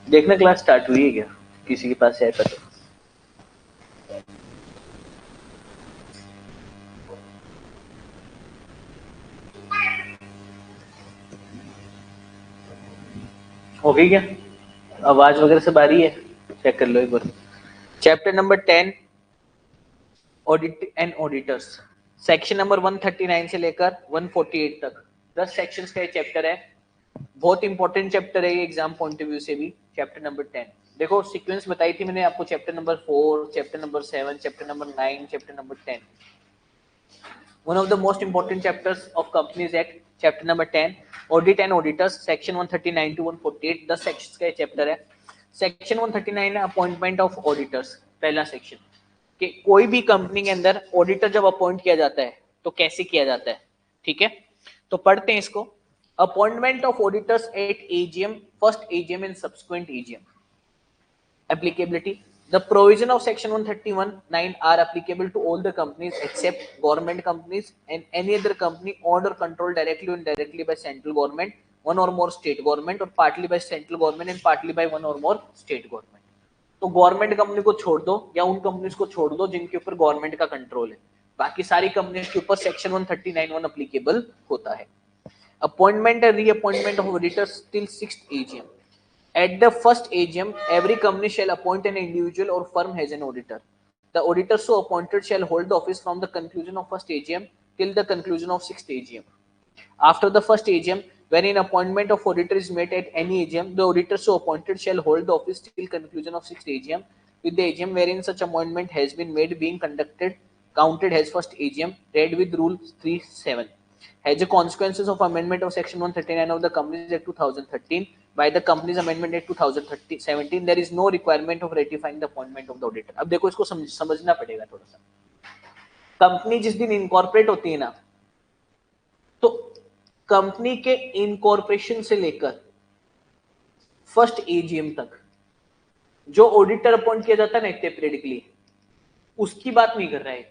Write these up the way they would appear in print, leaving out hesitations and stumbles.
देखना class start हुई है क्या, किसी के पास है पता? हो गई क्या? आवाज वगैरह सब आ रही है? चेक कर लो एक बार। Chapter number 10 audit and auditors, section number 139 से लेकर 148 तक 10 सेक्शंस का ये चैप्टर है। बहुत इंपॉर्टेंट चैप्टर है ये एग्जाम पॉइंट ऑफ व्यू से भी। चैप्टर नंबर 10 देखो, सीक्वेंस बताई थी मैंने आपको, chapter number 4, chapter number 7, chapter number 9, chapter number 10। One of the most important chapters of companies act, chapter number 10 audit and auditors, section 139 to 148, 10 sections का ये chapter है। सेक्शन 139 है अपॉइंटमेंट ऑफ ऑडिटर्स। पहला section कि कोई भी company के अंदर ऑडिटर जब अपॉइंट किया जाता है तो कैसे किया जाता है, ठीक है? तो पढ़ते हैं इसको। Appointment of auditors at AGM, first AGM and subsequent AGM. Applicability: the provision of section 131(9) are applicable to all the companies except government companies and any other company owned or controlled directly or indirectly by central government, one or more state government, or partly by central government and partly by one or more state government. तो government company को छोड़ दो या उन companies को छोड़ दो जिनके ऊपर गवर्नमेंट का कंट्रोल है, बाकी सारी कंपनीज के ऊपर सेक्शन 139(1) अप्लीकेबल होता है। Appointment and reappointment of auditors till 6th AGM. At the first AGM, every company shall appoint an individual or firm as an auditor. The auditor so appointed shall hold the office from the conclusion of first AGM till the conclusion of 6th AGM. After the first AGM, when an appointment of auditor is made at any AGM, the auditor so appointed shall hold the office till conclusion of 6th AGM, with the AGM wherein such appointment has been made being conducted counted as first AGM, read with Rule 3(7). As a consequences of amendment of section 139 of the Companies Act 2013 by the Companies Amendment Act 2017, there is no requirement of ratifying the appointment of the auditor. अब देखो इसको समझना पड़ेगा थोड़ा सा। Company जिस दिन incorporate होती है ना, तो कंपनी के इनकॉर्पोरेशन से लेकर फर्स्ट एजीएम तक जो ऑडिटर अपॉइंट किया जाता है ना इतने पीरियडिकली, उसकी बात नहीं कर रहा है।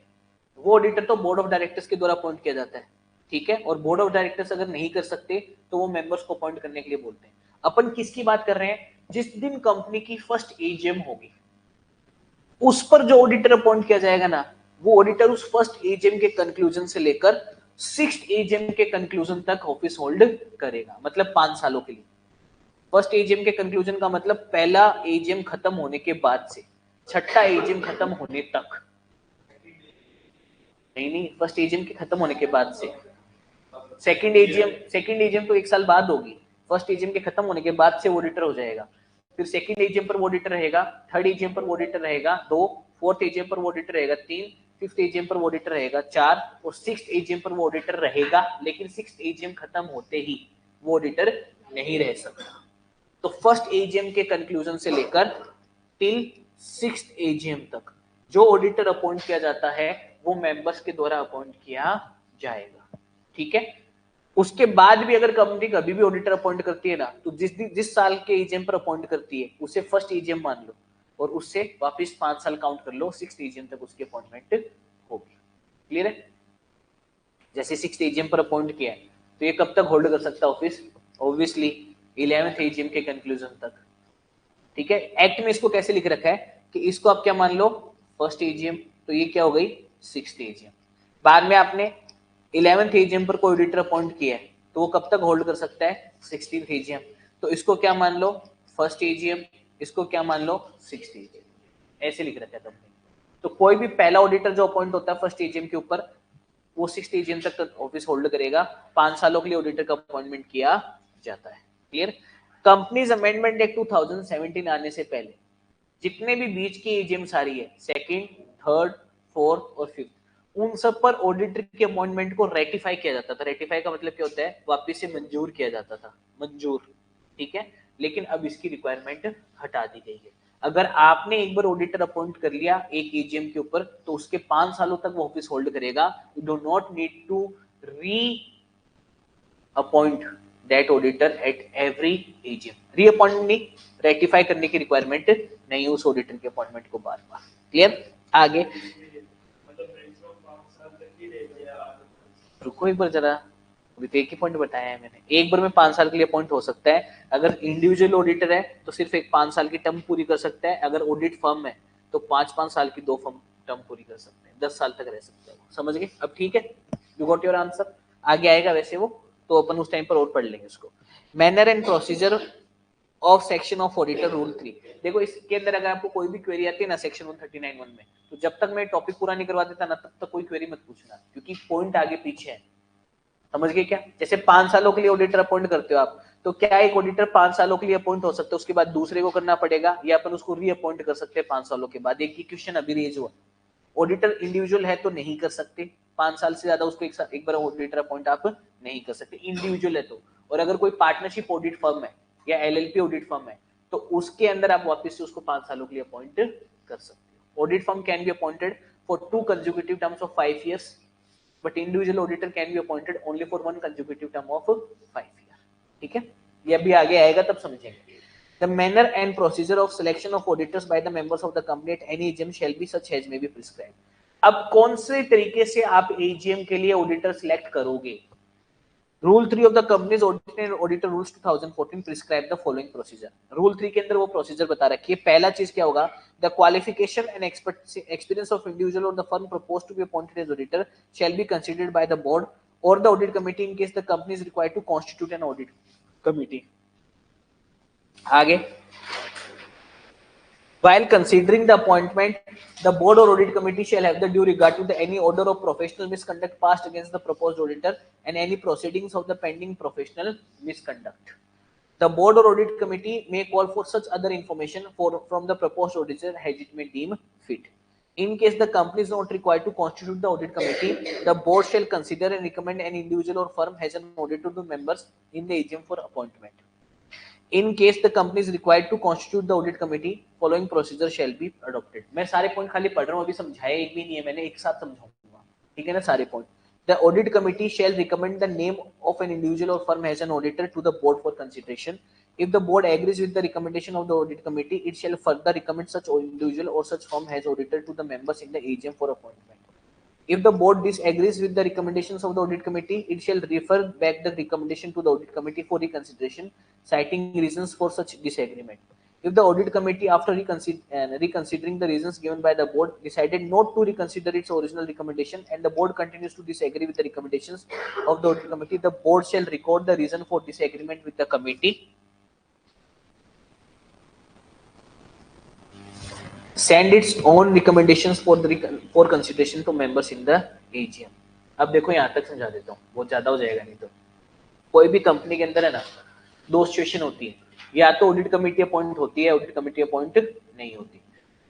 वो ऑडिटर तो बोर्ड ऑफ डायरेक्टर्स के द्वारा अपॉइंट किया जाता है, ठीक है? और बोर्ड ऑफ डायरेक्टर्स अगर नहीं कर सकते तो वो मेंबर्स को अपॉइंट करने के लिए बोलते हैं। अपन किसकी बात कर रहे हैं? जिस दिन कंपनी की फर्स्ट एजीएम होगी उस पर जो ऑडिटर अपॉइंट किया जाएगा ना, वो ऑडिटर उस फर्स्ट एजीएम के कंक्लूजन से लेकर 6th एजीएम के कंक्लूजन तक ऑफिस होल्ड करेगा, मतलब 5 सालों के लिए। फर्स्ट एजीएम के कंक्लूजन का मतलब पहला एजीएम खत्म होने के बाद से 6ठा एजीएम खत्म होने तक। नहीं, फर्स्ट एजीएम के खत्म होने के बाद से सेकंड एजीएम तो 1 साल बाद होगी। फर्स्ट एजीएम के खत्म होने के बाद से ऑडिटर हो जाएगा। फिर सेकंड एजीएम पर ऑडिटर रहेगा, थर्ड एजीएम पर ऑडिटर रहेगा 2, फोर्थ एजीएम पर ऑडिटर रहेगा 3, फिफ्थ एजीएम पर ऑडिटर रहेगा 4 और 6th एजीएम पर वो ऑडिटर रहेगा, लेकिन 6th एजीएम खत्म होते ही वो ऑडिटर नहीं रह सकता। तो फर्स्ट एजीएम के कंक्लूजन से लेकर टिल 6th एजीएम तक जो ऑडिटर अपॉइंट किया जाता है वो मेंबर्स के द्वारा अपॉइंट किया जाएगा, ठीक है? उसके बाद भी अगर कंपनी कभी भी ऑडिटर अपॉइंट करती है ना, तो जिस साल के एजीएम पर अपॉइंट करती है उसे फर्स्ट एजीएम मान लो और उससे वापस 5 साल काउंट कर लो, 6th एजीएम तक उसकी अपॉइंटमेंट होगी। क्लियर है? जैसे 6th एजीएम पर अपॉइंट किया है तो ये कब तक होल्ड कर सकता है ऑफिस? ऑब्वियसली 11th एजीएम के कंक्लूजन तक, ठीक है? एक्ट में इसको कैसे लिख रखा है कि इसको आप क्या मान लो? फर्स्ट एजीएम, तो ये क्या हो गई? 6th AGM. बाद में आपने 11th एजीएम पर कोई ऑडिटर अपॉइंट किया है तो वो कब तक होल्ड कर सकता है? 16th AGM. तो इसको क्या मान लो? First AGM. इसको क्या मान लो? 6th AGM. ऐसे लिख रखा है कंपनी। तो कोई भी पहला ऑडिटर जो अपॉइंट होता है फर्स्ट एजीएम के ऊपर, वो 6th एजीएम तक ऑफिस होल्ड करेगा। 5 सालों के लिए ऑडिटर का अपॉइंटमेंट किया जाता है। क्लियर? कंपनीज अमेंडमेंट एक्ट 2017 आने से पहले जितने भी बीच की एजीएम्स आ रही है, सेकंड, थर्ड, फोर्थ और फिफ्थ, उन सब पर ऑडिटर के अपॉइंटमेंट को रेटिफाई किया जाता था। रेटिफाई का मतलब क्या होता है? वापस से मंजूर किया जाता था, मंजूर, ठीक है? लेकिन अब इसकी रिक्वायरमेंट हटा दी गई है। अगर आपने एक बार ऑडिटर अपॉइंट कर लिया एक एजीएम के ऊपर तो उसके 5 सालों तक वो ऑफिस होल्ड करेगा। You do not need to reappoint that auditor at every AGM. Reappointment नहीं, रेक्टिफाई करने की रिक्वायरमेंट नहीं उस ऑडिटर के अपॉइंटमेंट को बार बार। क्लियर? आगे रुको एक बार जरा, अभी तो एक ही पॉइंट बताया है मैंने। एक बार में 5 साल के लिए अपॉइंट हो सकता है। अगर इंडिविजुअल ऑडिटर है तो सिर्फ एक 5 साल की टर्म पूरी कर सकता है। अगर ऑडिट फर्म है तो 5-5 साल की 2 फर्म टर्म पूरी कर सकते हैं, 10 साल तक रह सकते हैं। समझ गए? अब ठीक है, यू गॉट योर आंसर। आगे आएगा वैसे वो, तो अपन उस टाइम पर और पढ़ लेंगे उसको। Manner and procedure of section of auditor rule 3। देखो इसके अंदर अगर आपको कोई भी क्वेरी आती है ना सेक्शन 139(1) में, तो जब तक मैं टॉपिक पूरा नहीं करवा देता ना तब तक कोई क्वेरी मत पूछना, क्योंकि पॉइंट आगे पीछे है। समझ गए क्या? जैसे 5 सालों के लिए ऑडिटर अपॉइंट करते हो आप, तो क्या एक ऑडिटर 5 सालों के लिए अपॉइंट हो सकता है, उसके बाद दूसरे को करना पड़ेगा, या अपन उसको री अपॉइंट कर सकते हैं 5 सालों के बाद? एक ही क्वेश्चन अभी रेज हुआ। ऑडिटर इंडिविजुअल है तो नहीं कर सकते, 5 साल से ज्यादा उसको एक बार ऑडिटर अपॉइंट आप नहीं कर सकते, इंडिविजुअल है तो। और अगर कोई पार्टनरशिप ऑडिट फर्म है या एलएलपी ऑडिट फर्म है तो उसके अंदर आप वापस से उसको 5 सालों के लिए अपॉइंट कर सकते हो। Audit firm can be appointed for 2 consecutive terms of 5 years, but individual auditor can be appointed only for 1 consecutive term of 5 years। ठीक है, ये अभी आगे आएगा तब समझेंगे। The manner and procedure of selection of auditors by the members of the company at any AGM shall be such as may be prescribed। अब कौन से तरीके से आप AGM के लिए ऑडिटर सिलेक्ट करोगे? Rule 3 of the companies audit and auditor rules 2014 prescribe the following procedure. Rule 3 के अंदर वो प्रोसीजर बता रखी है। पहला चीज क्या होगा? The qualification and experience of individual or the firm proposed to be appointed as auditor shall be considered by the board or the audit committee in case the company is required to constitute an audit committee. आगे, while considering the appointment, the board or audit committee shall have the due regard to any order of professional misconduct passed against the proposed auditor and any proceedings of the pending professional misconduct. The board or audit committee may call for such other information from the proposed auditor as it may deem fit. In case the company is not required to constitute the audit committee, the board shall consider and recommend an individual or firm as an auditor to the members in the AGM for appointment. In case the company is required to constitute the audit committee, following procedure shall be adopted। मैं सारे point खाली पढ़ रहा हूँ, अभी समझाया एक भी नहीं है मैंने, एक साथ समझाऊंगा, ठीक है ना सारे point. The audit committee shall recommend the name of an individual or firm as an auditor to the board for consideration. If the board agrees with the recommendation of the audit committee, it shall further recommend such individual or such firm as auditor to the members in the AGM for appointment. If the board disagrees with the recommendations of the audit committee, it shall refer back the recommendation to the audit committee for reconsideration, citing reasons for such disagreement. If the audit committee, after reconsidering the reasons given by the board, decided not to reconsider its original recommendation and the board continues to disagree with the recommendations of the audit committee, the board shall record the reason for disagreement with the committee, send its own recommendations for consideration to members in the AGM। अब देखो यहाँ तक समझा देता हूँ, बहुत ज्यादा हो जाएगा नहीं तो। कोई भी कंपनी के अंदर है ना, दो सिचुएशन होती है, या तो ऑडिट कमेटी अपॉइंट होती है, ऑडिट कमेटी अपॉइंट नहीं होती।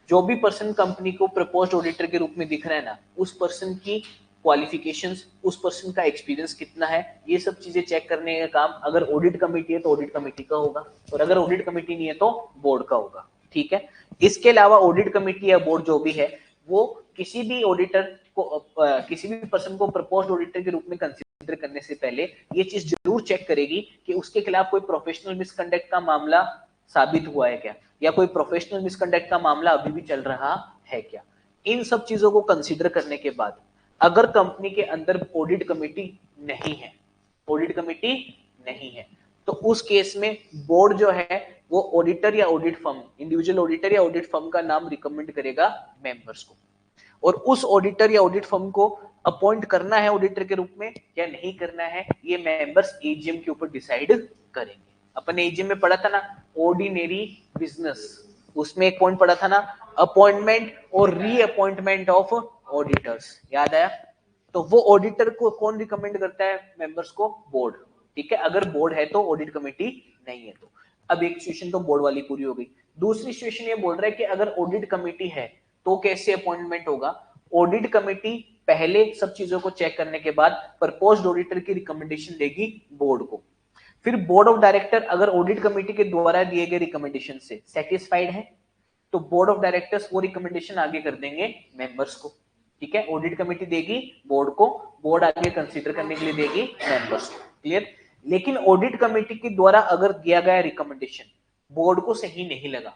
जो भी पर्सन कंपनी को प्रपोज्ड ऑडिटर के रूप में दिख रहा है ना, उस पर्सन की क्वालिफिकेशंस, उस पर्सन का एक्सपीरियंस कितना है, ये सब चीजें चेक करने का काम अगर ऑडिट कमेटी है तो ऑडिट कमेटी का होगा, और अगर ऑडिट कमेटी नहीं है तो बोर्ड का होगा। ठीक है, इसके अलावा ऑडिट कमेटी या बोर्ड जो भी है वो किसी भी ऑडिटर को किसी भी पर्सन को प्रपोज्ड ऑडिटर के रूप में कंसीडर करने से पहले ये चीज जरूर चेक करेगी कि उसके खिलाफ कोई प्रोफेशनल मिसकंडक्ट का मामला साबित हुआ है क्या, या कोई प्रोफेशनल मिसकंडक्ट का मामला अभी भी चल रहा है क्या। इन सब चीजों को कंसीडर करने के बाद अगर कंपनी के अंदर ऑडिट कमेटी नहीं है, ऑडिट कमेटी नहीं है, तो उस केस में बोर्ड जो है वो ऑडिटर या ऑडिट फर्म, इंडिविजुअल ऑडिटर या ऑडिट फर्म का नाम रिकमेंड करेगा मेंबर्स को, और उस ऑडिटर या ऑडिट फर्म को अपॉइंट करना है ऑडिटर के रूप में या नहीं करना है, ये मेंबर्स एजीएम के ऊपर डिसाइड करेंगे। अपन एजीएम में पढ़ा था ना ऑर्डिनरी बिजनेस, उसमें एक पॉइंट पढ़ा था ना अपॉइंटमेंट और रीअपॉइंटमेंट ऑफ ऑडिटर्स, याद आया? तो वो ऑडिटर को कौन रिकमेंड करता है मेंबर्स को? बोर्ड। ठीक है, अगर बोर्ड है तो ऑडिट कमेटी नहीं है तो। अब एक सिचुएशन तो बोर्ड वाली पूरी हो गई। दूसरी सिचुएशन ये बोल रहा है कि अगर ऑडिट कमेटी है तो कैसे अपॉइंटमेंट होगा? ऑडिट कमेटी पहले सब चीजों को चेक करने के बाद प्रपोज्ड ऑडिटर की रिकमेंडेशन देगी बोर्ड को। फिर बोर्ड ऑफ डायरेक्टर अगर ऑडिट कमेटी के द्वारा दिए गए रिकमेंडेशन से सेटिस्फाइड है तो बोर्ड ऑफ डायरेक्टर्स वो रिकमेंडेशन आगे कर देंगे मेंबर्स को। ठीक है, ऑडिट कमेटी देगी बोर्ड को, बोर्ड आगे कंसीडर करने के लिए देगी मेंबर्स को। क्लियर। लेकिन ऑडिट कमेटी के द्वारा अगर दिया गया रिकमेंडेशन बोर्ड को सही नहीं लगा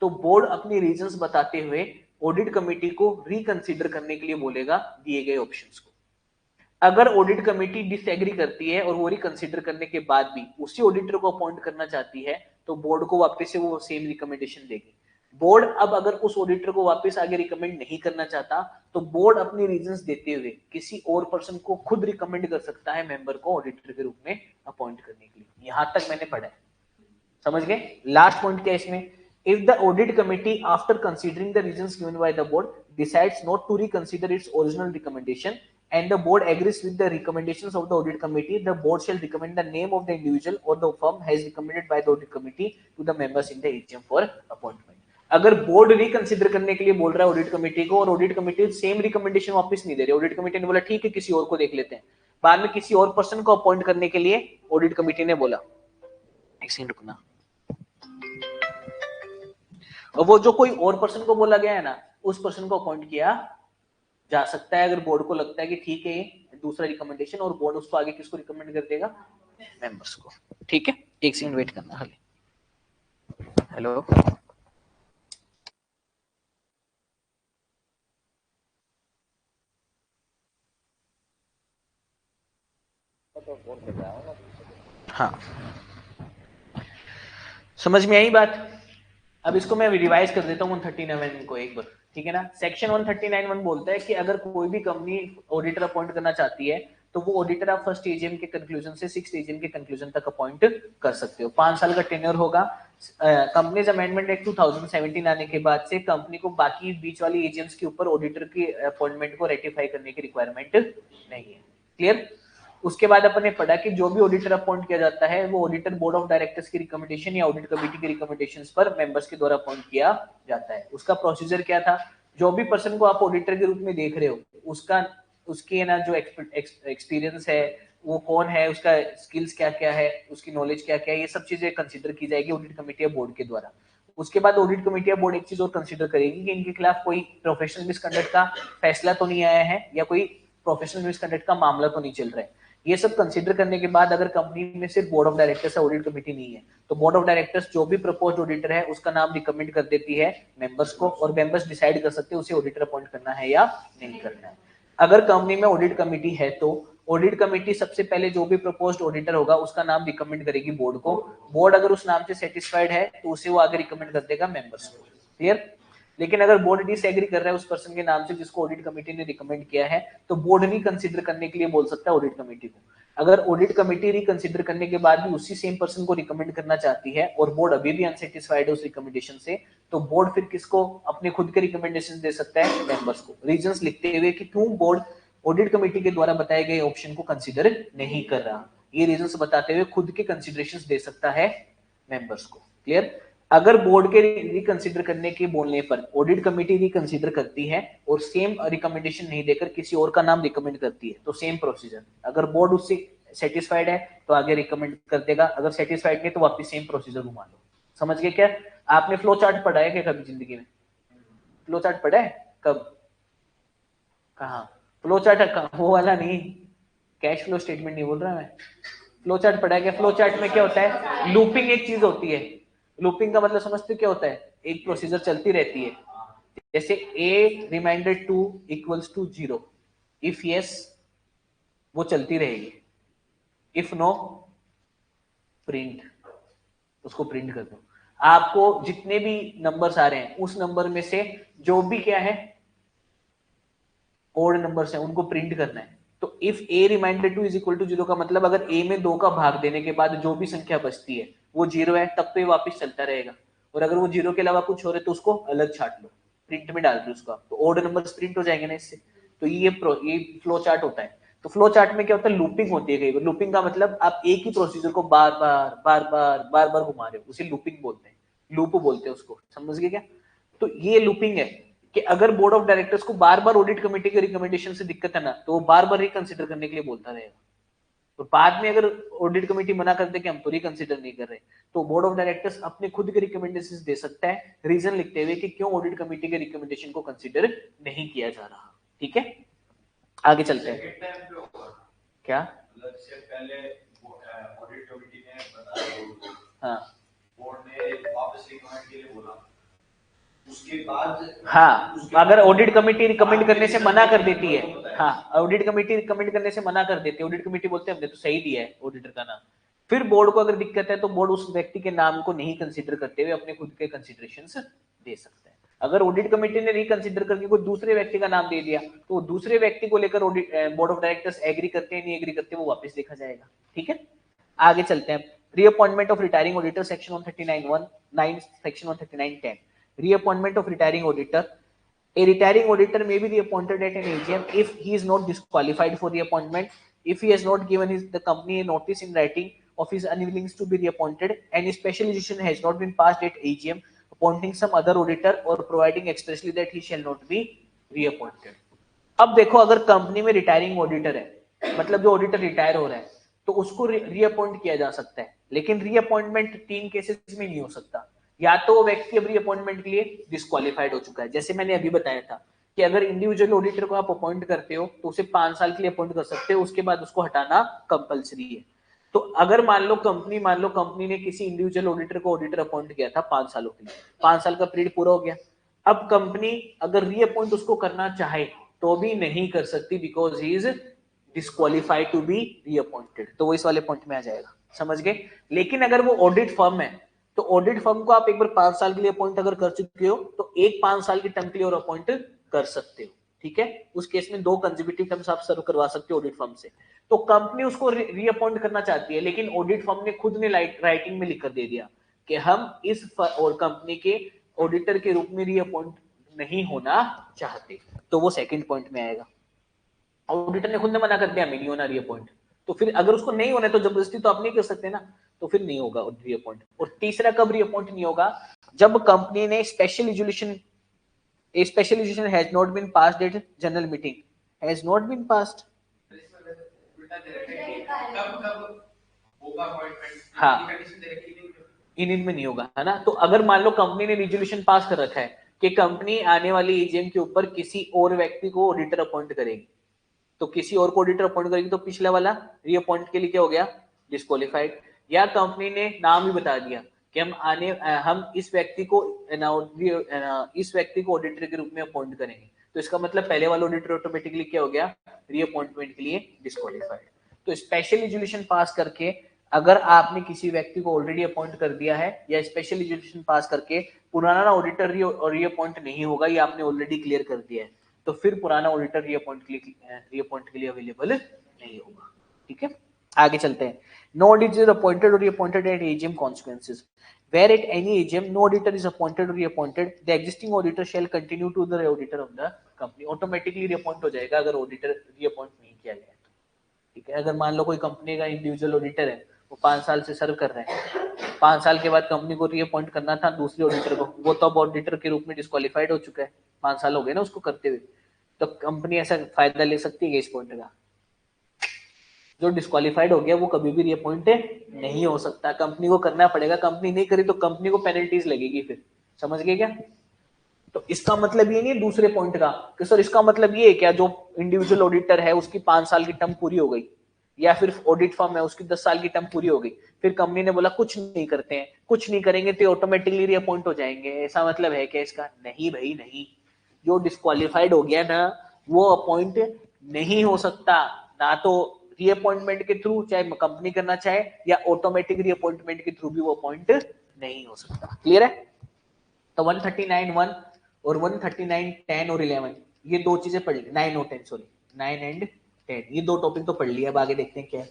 तो बोर्ड अपनी रीजंस बताते हुए ऑडिट कमेटी को रिकंसीडर करने के लिए बोलेगा दिए गए ऑप्शंस को। अगर ऑडिट कमेटी डिसएग्री करती है और वो रिकंसीडर करने के बाद भी उसी ऑडिटर को अपॉइंट करना चाहती है तो बोर्ड को वापस से वो सेम रिकमेंडेशन देगी। बोर्ड अब अगर उस ऑडिटर को वापस आगे रिकमेंड नहीं करना चाहता तो बोर्ड अपनी रीजंस देते हुए किसी और पर्सन को खुद रिकमेंड कर सकता है मेंबर को ऑडिटर के रूप में अपॉइंट करने के लिए। यहां तक मैंने पढ़ा है, समझ गए। लास्ट पॉइंट क्या है इसमें, if the audit committee after considering the reasons given by the board decides not to reconsider its original recommendation and the board agrees with the recommendations of the audit committee, the board shall recommend the name of the individual or the firm has recommended by the audit committee to the members in the AGM for appointment। अगर board reconsider करने के लिए बोल रहा है audit committee को और audit committee same recommendation वापस नहीं दे रही, ऑडिट कमेटी ने बोला ठीक है किसी और को देख लेते हैं, बाद में किसी और पर्सन को अपॉइंट करने के लिए ऑडिट कमेटी ने बोला, एक सेकंड रुकना, और वो जो कोई और पर्सन को बोला गया है ना उस पर्सन को अपॉइंट किया जा सकता है अगर बोर्ड को लगता है कि ठीक है दूसरा रिकमेंडेशन, और बोर्ड उसको आगे किसको रिकमेंड कर देगा, मेंबर्स को। ठीक है, एक सेकंड वेट करना खाली। हेलो, हाँ समझ में आई बात। अब इसको मैं रिवाइज कर देता हूँ 139 को एक बार, ठीक है ना। सेक्शन 139(1) बोलता है कि अगर कोई भी कंपनी ऑडिटर अपॉइंट करना चाहती है तो वो ऑडिटर आप फर्स्ट एजीएम के कंक्लूजन से 6th एजीएम के कंक्लूजन तक अपॉइंट कर सकते हो। 5 साल का टेन्योर होगा। कंपनीज अमेंडमेंट एक्ट 2017 आने के बाद से कंपनी को बाकी बीच वाली एजीएम्स के ऊपर ऑडिटर की अपॉइंटमेंट को रेटिफाई करने की रिक्वायरमेंट नहीं है। क्लियर। उसके बाद अपन ने पढ़ा कि जो भी ऑडिटर अपॉइंट किया जाता है वो ऑडिटर बोर्ड ऑफ डायरेक्टर्स की रिकमेंडेशन या ऑडिट कमेटी की रिकमेंडेशंस पर मेंबर्स के द्वारा अपॉइंट किया जाता है। उसका प्रोसीजर क्या था, जो भी पर्सन को आप ऑडिटर के रूप में देख रहे हो उसका उसके ना जो एक्सपीरियंस है वो कौन है, उसका स्किल्स क्या क्या है, उसकी नॉलेज क्या क्या है, ये सब चीजें कंसिडर की जाएगी ऑडिट कमेटी या बोर्ड के द्वारा। उसके बाद ऑडिट कमेटी या बोर्ड एक चीज और कंसिडर करेगी कि इनके खिलाफ कोई प्रोफेशनल मिसकंडक्ट का फैसला तो नहीं आया है या कोई प्रोफेशनल मिसकंडक्ट का मामला तो नहीं चल रहा है। ये सब कंसीडर करने के बाद अगर कंपनी में सिर्फ बोर्ड ऑफ डायरेक्टर्स या ऑडिट कमेटी नहीं है तो बोर्ड ऑफ डायरेक्टर्स जो भी प्रपोज्ड ऑडिटर है उसका नाम रिकमेंड कर देती है मेंबर्स को, और मेंबर्स डिसाइड कर सकते हैं उसे ऑडिटर अपॉइंट करना है या नहीं करना है। अगर कंपनी में ऑडिट कमेटी है तो ऑडिट कमेटी सबसे पहले जो भी प्रपोज्ड ऑडिटर होगा उसका नाम रिकमेंड करेगी बोर्ड को। बोर्ड अगर उस नाम से सेटिस्फाइड है तो उसे वो आगे रिकमेंड कर देगा मेंबर्स को। क्लियर। लेकिन अगर बोर्ड डिसएग्री कर रहा है उस पर्सन के नाम से जिसको ऑडिट कमेटी ने रिकमेंड किया है तो बोर्ड नहीं कंसीडर करने के लिए बोल सकता है ऑडिट कमेटी को। अगर ऑडिट कमेटी रिकंसिडर करने के बाद भी उसी सेम पर्सन को रिकमेंड करना चाहती है और बोर्ड अभी भी अनसेटिस्फाइड है उस रिकमेंडेशन से तो बोर्ड फिर किसको अपने खुद के रिकमेंडेशन दे सकता है, मेंबर्स को, रीजंस लिखते हुए कि क्यों बोर्ड ऑडिट कमेटी के द्वारा बताए गए ऑप्शन को कंसीडर नहीं कर रहा। ये रीजंस बताते हुए खुद के कंसीडरेशंस दे सकता है मेंबर्स को। क्लियर। अगर बोर्ड के रिकंसिडर करने के बोलने पर ऑडिट कमेटी रिकंसिडर करती है और सेम रिकमेंडेशन नहीं देकर किसी और का नाम रिकमेंड करती है तो सेम प्रोसीजर, अगर बोर्ड उससे सेटिस्फाइड है तो आगे रिकमेंड कर देगा, अगर सेटिस्फाइड नहीं तो वापस सेम प्रोसीजर घुमा लो। समझ गए क्या। आपने फ्लो चार्ट पढ़ा है क्या कभी जिंदगी में, फ्लो चार्ट पढ़ा है कब, कहाँ, फ्लो चार्ट वो वाला नहीं, कैश फ्लो स्टेटमेंट नहीं बोल रहा मैं, फ्लो चार्ट पढ़ा है क्या। फ्लो चार्ट में क्या होता है, लूपिंग एक चीज होती है। लूपिंग का मतलब समझते हो क्या होता है, एक प्रोसीजर चलती रहती है। जैसे a reminder 2 equals to 0, if yes वो चलती रहेगी, इफ नो प्रिंट, उसको प्रिंट कर दो। आपको जितने भी नंबर्स आ रहे हैं उस नंबर में से जो भी क्या है ओड नंबर्स हैं उनको प्रिंट करना है। तो if a reminder 2 is equal to 0 का मतलब अगर a में 2 का भाग देने के बाद जो भी संख्या बचती है वो 0 है तब तो ये वापस चलता रहेगा, और अगर वो 0 के अलावा कुछ हो रहा है तो उसको अलग छाट लो, प्रिंट में डाल दो उसका, तो ओड नंबर्स प्रिंट हो जाएंगे ना इससे। तो ये फ्लो चार्ट होता है। तो फ्लो चार्ट में क्या होता है, लूपिंग होती है कई बार। लूपिंग का मतलब आप एक ही प्रोसीजर को बार बार घुमा रहे हो, उसे लूपिंग बोलते हैं, लूप बोलते हैं उसको। समझ गए क्या। तो ये लूपिंग है कि अगर बोर्ड ऑफ डायरेक्टर्स को बार बार ऑडिट कमेटी के रिकमेंडेशन से दिक्कत है ना तो वो बार बार रिकंसिडर करने के लिए बोलता रहेगा। तो बाद में अगर ऑडिट कमेटी मना कर दे कि हम तो रिकंसिडर नहीं कर रहे, तो बोर्ड ऑफ डायरेक्टर्स अपने खुद के रिकमेंडेशन दे सकता है, रीजन लिखते हुए कि क्यों ऑडिट कमेटी के रिकमेंडेशन को कंसिडर नहीं किया जा रहा। ठीक है, आगे चलते हैं। क्या पहले ऑडिट कमेटी ने बताया, हाँ बोर्ड ने वापस रिकमेंड के लिए बोला, उसके बाद हाँ अगर ऑडिट कमेटी रिकमेंड करने से मना कर देती है, हाँ ऑडिट कमेटी रिकमेंड करने से मना कर देती है, ऑडिट कमेटी बोलते हैं हमने तो सही दिया है ऑडिटर का नाम, फिर बोर्ड को अगर दिक्कत है तो बोर्ड उस व्यक्ति के नाम को नहीं कंसीडर करते हुए अपने खुद के कंसिडरेशंस दे सकते हैं। अगर ऑडिट कमेटी ने रिकंसिडर करके कोई दूसरे व्यक्ति का नाम दे दिया तो दूसरे व्यक्ति को लेकर बोर्ड ऑफ डायरेक्टर्स एग्री करते हैं नहीं एग्री करते वो वापस देखा जाएगा। ठीक है, आगे चलते हैं। Reappointment of retiring auditor section 139(1)(9) section 139(10). Reappointment of retiring auditor. A retiring auditor may be reappointed at an AGM if he is not disqualified for reappointment, if he has not given the company a notice in writing of his unwillingness to be reappointed, and a special decision has not been passed at AGM appointing some other auditor or providing expressly that he shall not be reappointed. अब देखो अगर company में retiring auditor है, मतलब जो auditor retire हो रहा है, तो उसको रीअपॉइंट किया जा सकता है, लेकिन रीअपॉइंटमेंट 3 केसेस में नहीं हो सकता। या तो वो व्यक्ति अब रीअपॉइंटमेंट के लिए डिस्क्वालिफाइड हो चुका है, जैसे मैंने अभी बताया था कि अगर इंडिविजुअल ऑडिटर को आप अपॉइंट करते हो तो उसे 5 साल के लिए अपॉइंट कर सकते हो, उसके बाद उसको हटाना कंपलसरी है। तो अगर मान लो कंपनी ने किसी इंडिविजुअल ऑडिटर को ऑडिटर अपॉइंट किया था 5 सालों के लिए, 5 साल का पीरियड पूरा हो गया, अब कंपनी अगर रीअपॉइंट उसको करना चाहे तो भी नहीं कर सकती because he is disqualified to be reappointed. तो वो इस वाले पॉइंट में आ जाएगा, समझ गए। लेकिन अगर वो ऑडिट फर्म है तो ऑडिट फर्म को आप एक बार 5 साल के लिए अपॉइंट अगर कर चुके हो तो एक 5 साल की टर्म के लिए और अपॉइंट कर सकते हो। ठीक है, उस केस में 2 कंसेक्यूटिव टर्म्स आप सर्व करवा सकते हो ऑडिट फर्म से। तो कंपनी उसको रीअपॉइंट करना चाहती है, लेकिन ऑडिट फर्म ने खुद ने राइटिंग में लिख कर दे दिया कि हम इस और कंपनी के ऑडिटर के रूप में रीअपॉइंट नहीं होना चाहते, तो वो सेकंड पॉइंट में आएगा। ऑडिटर ने खुद ने मना कर दिया हमें नहीं होना रीअपॉइंट, तो फिर अगर उसको नहीं होना है तो जबरदस्ती तो आप नहीं कर सकते ना, तो फिर नहीं होगा रीअपॉइंट। और तीसरा कब रीअपॉइंट नहीं होगा, जब कंपनी ने special resolution has not been passed at general meeting, has not been passed, हाँ इनमें नहीं होगा, है ना। तो अगर मान लो कंपनी ने रिजोल्यूशन पास कर रखा है कि कंपनी आने वाली एजीएम के ऊपर किसी और व्यक्ति को ऑडिटर अपॉइंट करेगी, तो किसी और को ऑडिटर अपॉइंट करेगी तो पिछला वाला रीअपॉइंट के लिए क्या हो गया, डिस्क्वालिफाइड। या कंपनी ने नाम ही बता दिया कि हम इस व्यक्ति को ऑडिटर के रूप में अपॉइंट करेंगे, तो इसका मतलब पहले वाला ऑडिटर ऑटोमेटिकली क्या हो गया, रीअपॉइंटमेंट के लिए डिस्क्वालिफाइड। तो स्पेशल रिजोल्यूशन पास करके अगर आपने किसी व्यक्ति को ऑलरेडी अपॉइंट कर दिया है या स्पेशल रिजोल्यूशन पास करके पुराना ऑडिटर रीअपॉइंट नहीं होगा, ये आपने ऑलरेडी क्लियर कर दिया है, तो फिर पुराना ऑडिटर रीअपॉइंट के लिए अवेलेबल नहीं होगा। ठीक है, आगे चलते हैं। नो ऑडिटर इज अपॉइंटेड और reappointed at AGM consequences. Where at any AGM no auditor is appointed or reappointed, the existing auditor shall continue to the auditor of the company. Automatically reappoint हो जाएगा अगर auditor reappoint नहीं किया गया तो। ठीक है, अगर मान लो कोई कंपनी का इंडिविजुअल ऑडिटर है, वो 5 साल से सर्व कर रहे हैं, 5 साल के बाद कंपनी को रीअपॉइंट करना था दूसरे ऑडिटर को, वो तो अब ऑडिटर के रूप में डिस्क्वालिफाइड हो चुका है, 5 साल हो गए ना उसको करते हुए, तो कंपनी ऐसा फायदा ले सकती है इस पॉइंट का। जो डिस्क्वालिफाइड हो गया वो कभी भी रीअपॉइंट नहीं हो सकता, कंपनी को करना पड़ेगा, कंपनी नहीं करी तो कंपनी को पेनल्टीज लगेगी फिर, समझ गए क्या। तो इसका मतलब ये नहीं दूसरे पॉइंट का कि सर इसका मतलब ये है क्या, जो इंडिविजुअल ऑडिटर है उसकी 5 साल की टर्म पूरी हो गई, या फिर ऑडिट फर्म है उसकी 10 साल की टर्म पूरी हो गई, फिर कंपनी ने बोला कुछ नहीं करते हैं, कुछ नहीं करेंगे तो ऑटोमेटिकली रीअपॉइंट हो जाएंगे, ऐसा मतलब है क्या इसका, नहीं भाई नहीं। जो डिस्क्वालिफाइड हो गया ना वो अपॉइंट नहीं हो सकता, ना तो रीअपॉइंटमेंट के थ्रू चाहे कंपनी करना चाहे या ऑटोमेटिक रीअपॉइंटमेंट के थ्रू भी वो अपॉइंट नहीं हो सकता। क्लियर है। तो 139(1) और 139(10) और 11 ये 2 चीजें पढ़ ली, 9 और 10 सॉरी 9 एंड 10 ये 2 टॉपिक तो पढ़ लिया। अब आगे देखते हैं क्या है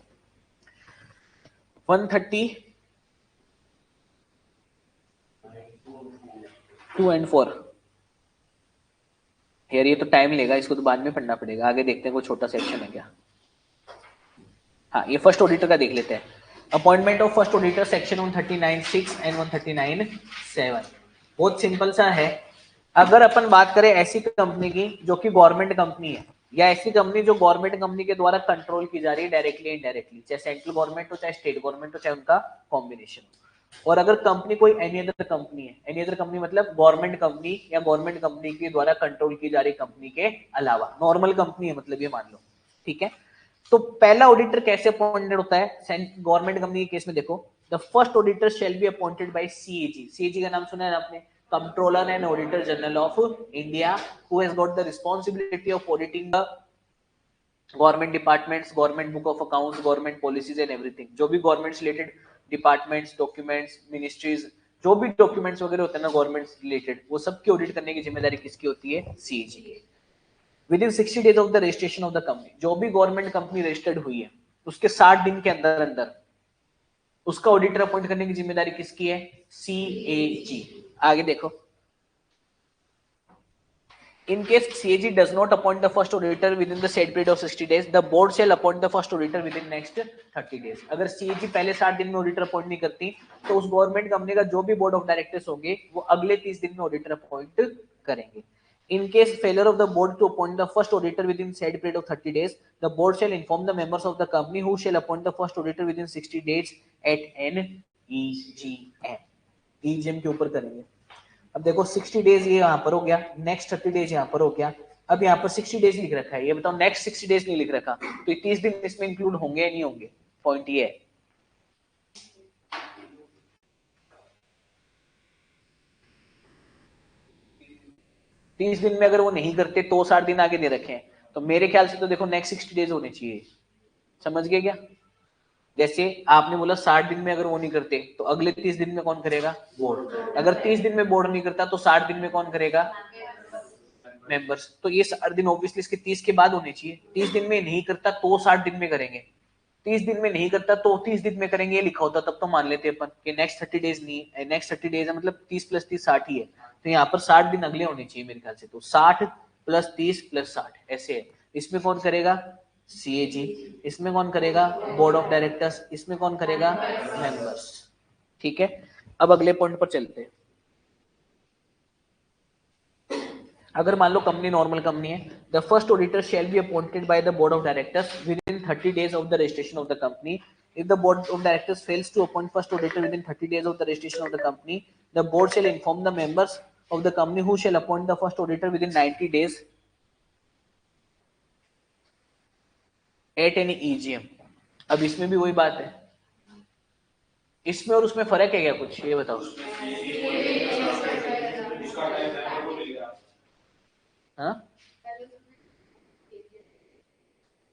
132 एंड 4 यार, ये तो टाइम लेगा, इसको तो बाद में पढ़ना पड़ेगा। आगे देखते हैं कोई छोटा सेक्शन है क्या। हाँ, ये फर्स्ट ऑडिटर का देख लेते हैं। Appointment of first auditor section 139(6) and 139(7) बहुत सिंपल सा है। अगर अपन बात करें ऐसी कंपनी की जो कि गवर्नमेंट कंपनी है, या ऐसी कंपनी जो गवर्नमेंट कंपनी के द्वारा कंट्रोल की जा रही है डायरेक्टली इनडायरेक्टली, चाहे सेंट्रल गवर्नमेंट हो चाहे स्टेट गवर्नमेंट हो चाहे उनका कॉम्बिनेशन हो। और अगर कंपनी कोई एनी अदर कंपनी है, एनी अदर कंपनी मतलब गवर्नमेंट कंपनी या गवर्नमेंट कंपनी के द्वारा कंट्रोल की जा रही कंपनी के अलावा, नॉर्मल कंपनी है मतलब ये मान लो, ठीक है। तो पहला ऑडिटर कैसे अपॉइंटेड होता है गवर्नमेंट कंपनी के केस में? देखो, the first auditor shall be appointed by CAG. CAG का नाम सुना है आपने, controller and auditor general of India, who has got the responsibility of auditing the government departments, government book of accounts, government policies and everything. जो भी government related departments, documents, ministries, जो भी documents वगैरह होते हैं ना गवर्नमेंट रिलेटेड, वो सब की ऑडिट करने की जिम्मेदारी किसकी होती है? सीएजी की। With in 60 days of the registration of the company, जो भी गवर्नमेंट कंपनी रजिस्टर्ड हुई है उसके 60 दिन के अंदर अंदर उसका ऑडिटर अपॉइंट करने की जिम्मेदारी किसकी है? सीएजी। आगे देखो, in case CAG does not appoint the first auditor within the said period of 60 days, the board shall appoint the first auditor within next 30 days. अगर CAG पहले 60 दिन में ऑडिटर अपॉइंट नहीं करती तो उस गवर्नमेंट कंपनी का जो भी बोर्ड ऑफ डायरेक्टर्स होंगे वो अगले 30 दिन में ऑडिटर अपॉइंट करेंगे। In case failure of the board to appoint the first auditor within said period of 30 days, the board shall inform the members of the company who shall appoint the first auditor within 60 days at an EGM. EGM के ऊपर करेंगे। अब देखो 60 days ये यहाँ पर हो गया, नेक्स्ट 30 डेज यहाँ पर हो गया। अब यहाँ पर 60 डेज लिख रखा है, ये बताओ नेक्स्ट 60 डेज नहीं लिख रखा, तो 30 दिन इसमें इंक्लूड होंगे या नहीं होंगे? पॉइंट ये है। तीस दिन में अगर वो नहीं करते तो 60 दिन आगे दे रखे हैं, तो मेरे ख्याल से तो देखो नेक्स्ट 60 डेज होने चाहिए। समझ गए क्या? जैसे आपने बोला 60 दिन में अगर वो नहीं करते तो अगले 30 दिन में कौन करेगा? बोर्ड। अगर 30 दिन में बोर्ड नहीं करता तो 60 दिन में कौन करेगा? मेंबर्स। तो ये 60 दिन ऑब्वियसली इसके 30 के बाद होने चाहिए। 30 दिन में नहीं करता तो 60 दिन में करेंगे, 30 दिन में नहीं करता तो 30 दिन में करेंगे, ये लिखा होता तब तो मान लेते अपन कि नेक्स्ट 30 डेज नहीं है, नेक्स्ट 30 डेज है मतलब 30 + 30 60 ही है, तो यहाँ पर 60 दिन अगले होने चाहिए मेरे ख्याल से। तो 60 + 30 + 60 ऐसे है। इसमें कौन करेगा? सीएजी। इसमें कौन करेगा? Board of directors. इसमें कौन करेगा? मेंबर्स। ठीक है, अब अगले पॉइंट पर चलते हैं। अगर मान लो कंपनी नॉर्मल कंपनी है, the first auditor shall be appointed by the board of directors with in 30 days of the registration of the company. If the board of directors fails to appoint first auditor within 30 days of the registration of the company, the board shall inform the members of the company who shall appoint the first auditor within 90 days at any EGM. अब इसमें भी वही बात है, इसमें और उसमें फर्क है क्या कुछ? ये बताओ। हाँ,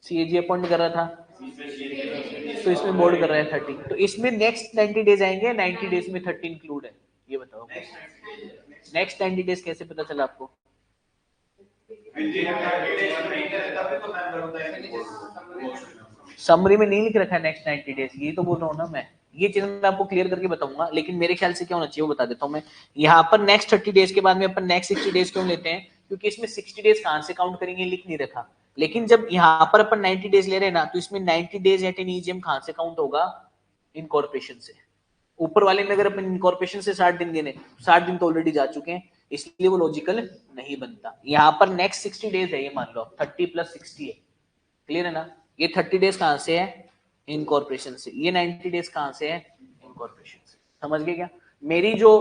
सीएजी अपॉइंट कर रहा था तो इसमें बोर्ड कर रहा है 30, तो इसमें नेक्स्ट 90 डेज आएंगे, 90 डेज में 30 इंक्लूड है, ये बताओ। नेक्स्ट 90 डेज कैसे पता चला आपको? समरी में नहीं लिख रखा है नेक्स्ट 90 डेज, ये तो बोल रहा हूँ ना मैं। ये चीज मैं आपको क्लियर करके बताऊंगा, लेकिन मेरे ख्याल से क्या होना चाहिए वो बता देता हूँ मैं। यहाँ पर नेक्स्ट 30 डेज के बाद में अपन नेक्स्ट 60 डेज क्यों लेते हैं? क्योंकि इसमें 60 डेज कहां से काउंट करेंगे लिख नहीं रखा, लेकिन जब यहाँ पर अपन 90 डेज ले रहे हैं ना, तो इसमें 90 डेज एट एन ईजीएम कहां से काउंट होगा? इनकॉर्पोरेशन से। ऊपर वाले में अगर अपन इनकॉर्पोरेशन से 60 दिन देने, 60 दिन तो ऑलरेडी जा चुके हैं, इसलिए वो लॉजिकल नहीं बनता। यहाँ पर नेक्स्ट 60 डेज है, ये मान लो 30 + 60 है, क्लियर है ना? ये 30 डेज कहां से है? इनकॉर्पोरेशन से। ये 90 डेज कहां से है? इनकॉर्पोरेशन से। समझ गए क्या? मेरी जो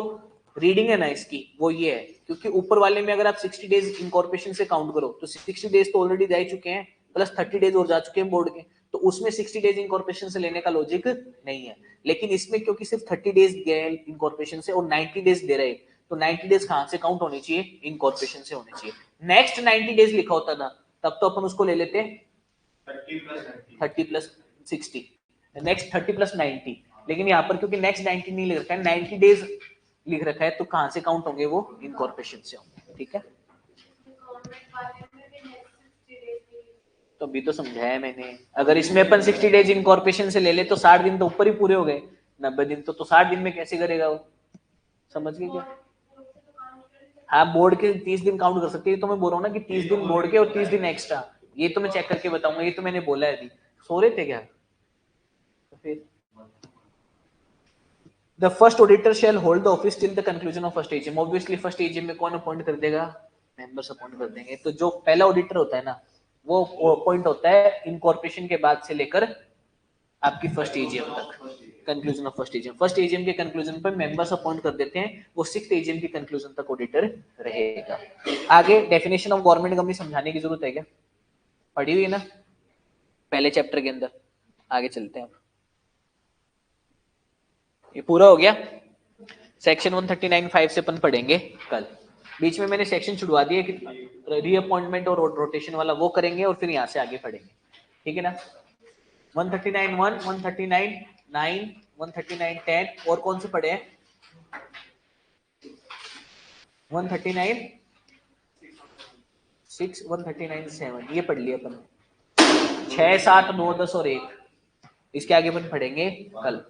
रीडिंग है ना इसकी वो ये है, क्योंकि ऊपर वाले में अगर आप 60 डेज इनकॉर्पोरेशन से काउंट करो तो 60 डेज तो ऑलरेडी जा चुके हैं, प्लस 30 डेज और जा चुके हैं बोर्ड के, तो उसमें 60 डेज इनकॉर्पोरेशन से लेने का लॉजिक नहीं है। लेकिन इसमें क्योंकि सिर्फ 30 डेज गए इनकॉर्पोरेशन से और 90 डेज दे रहे, तो 90 डेज कहां से काउंट होने चाहिए? इनकॉर्पोरेशन से होने चाहिए। नेक्स्ट 90 डेज लिखा होता था तब तो अपन उसको ले लेते 30 + 60, नेक्स्ट 30 + 90, लेकिन यहाँ पर क्योंकि नेक्स्ट 90 नहीं लिख रखा है, 90 डेज लिख रखा है, तो कहां से काउंट होंगे? वो इनकॉर्पोरेशन से होंगे। ठीक है, तो अभी तो समझाया मैंने। अगर इसमें अपन 60 डेज इनकॉर्पोरेशन से ले ले तो 60 दिन तो ऊपर ही पूरे हो गए, 90 दिन तो 60 दिन में कैसे करेगा वो? समझ गए क्या? हाँ, बोर्ड के 30 दिन काउंट कर सकते हैं, तो मैं बोल रहा हूँ ना कि 30 दिन बोर्ड के और 30 दिन एक्स्ट्रा, ये तो मैं चेक करके बताऊंगा, ये तो मैंने बोला है अभी। सो रहे थे क्या? तो फिर the first auditor shall hold the office till the conclusion of first AGM. Obviously first AGM में कौन अपॉइंट कर देगा? मेंबर्स अपॉइंट कर देंगे। तो जो पहला ऑडिटर होता है ना, वो पॉइंट होता है इनकॉर्पोरेशन के बाद से लेकर आपकी फर्स्ट एजीएम तक, conclusion of first AGM. First AGM के कंक्लूजन पर मेंबर्स अपॉइंट कर देते हैं, वो सिक्स्थ एजीएम के कंक्लूजन तक ऑडिटर रहेगा। आगे डेफिनेशन ऑफ गवर्नमेंट कंपनी समझाने की जरूरत है क्या? पढ़ी हुई है ना पहले चैप्टर के अंदर। आगे चलते हैं अब, ये पूरा हो गया। सेक्शन 139(5) से अपन पढ़ेंगे कल। बीच में मैंने सेक्शन छुड़वा दिया कि रीअपॉइंटमेंट और रोटेशन वाला, वो करेंगे और फिर यहाँ से आगे पढ़ेंगे, ठीक है ना। 139(1), 139(9), 139(10) और कौन से पढ़े हैं? 139(6), 139(7) ये पढ़ लिया अपन। 6, 7, 9, 10 और 1 इसके आगे अपन पढ़ेंगे कल।